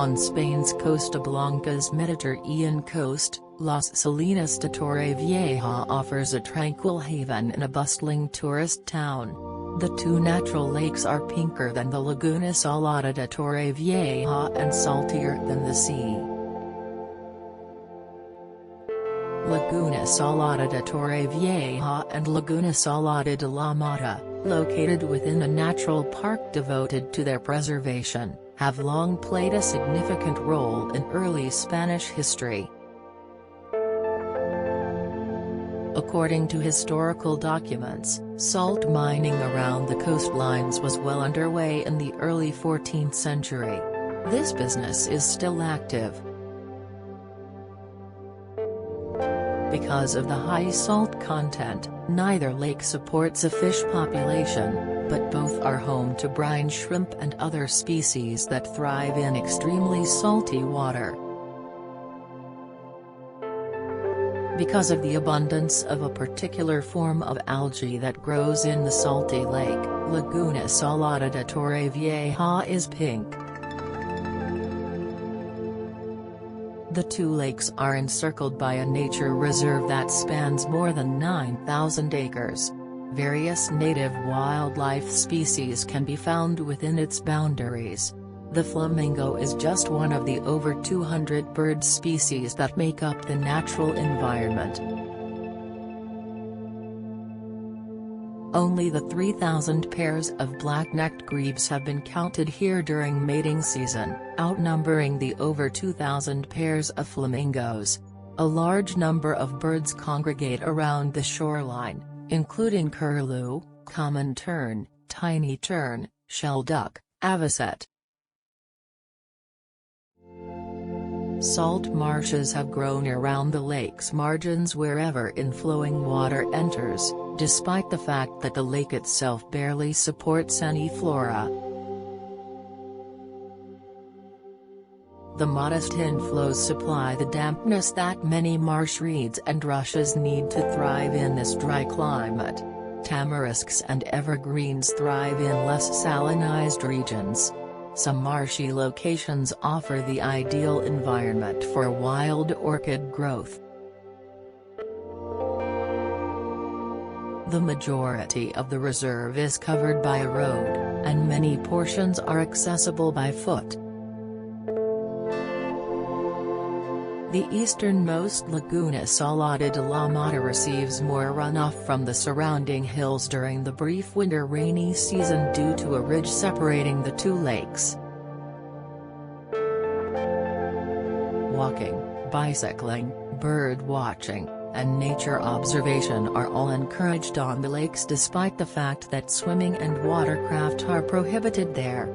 on Spain's Costa Blanca's Mediterranean coast, Las Salinas de Torrevieja offers a tranquil haven in a bustling tourist town. The two natural lakes are pinker than the Laguna Salada de Torrevieja and saltier than the sea. Laguna Salada de Torrevieja and Laguna Salada de la Mata, located within a natural park devoted to their preservation, have long played a significant role in early Spanish history. According to historical documents, salt mining around the coastlines was well underway in the early 14th century. This business is still active. Because of the high salt content, neither lake supports a fish population, but both are home to brine shrimp and other species that thrive in extremely salty water. Because of the abundance of a particular form of algae that grows in the salty lake, Laguna Salada de Torrevieja is pink. The two lakes are encircled by a nature reserve that spans more than 9,000 acres. Various native wildlife species can be found within its boundaries. The flamingo is just one of the over 200 bird species that make up the natural environment. Only the 3,000 pairs of black-necked grebes have been counted here during mating season, outnumbering the over 2,000 pairs of flamingos. A large number of birds congregate around the shoreline, including curlew, common tern, tiny tern, shelduck, avocet. Salt marshes have grown around the lake's margins wherever inflowing water enters, despite the fact that the lake itself barely supports any flora. The modest inflows supply the dampness that many marsh reeds and rushes need to thrive in this dry climate. Tamarisks and evergreens thrive in less salinized regions. Some marshy locations offer the ideal environment for wild orchid growth. The majority of the reserve is covered by a road, and many portions are accessible by foot. The easternmost Laguna Salada de la Mata receives more runoff from the surrounding hills during the brief winter rainy season due to a ridge separating the two lakes. Walking, bicycling, bird watching, and nature observation are all encouraged on the lakes despite the fact that swimming and watercraft are prohibited there.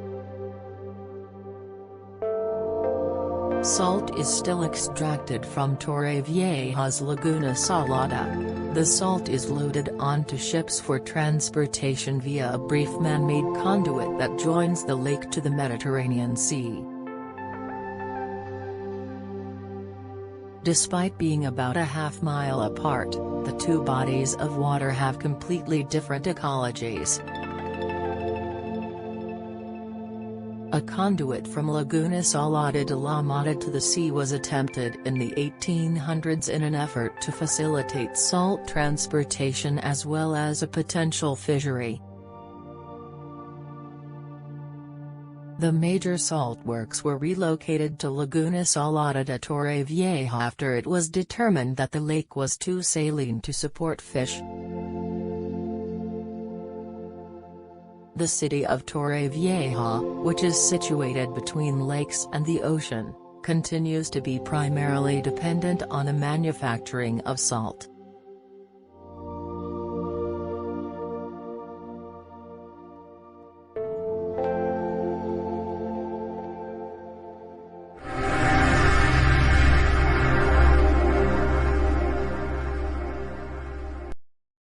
Salt is still extracted from Torrevieja's Laguna Salada. The salt is loaded onto ships for transportation via a brief man-made conduit that joins the lake to the Mediterranean Sea. Despite being about a half-mile apart, the two bodies of water have completely different ecologies. A conduit from Laguna Salada de la Mata to the sea was attempted in the 1800s in an effort to facilitate salt transportation as well as a potential fishery. The major salt works were relocated to Laguna Salada de Torrevieja after it was determined that the lake was too saline to support fish. The city of Torrevieja, which is situated between lakes and the ocean, continues to be primarily dependent on the manufacturing of salt.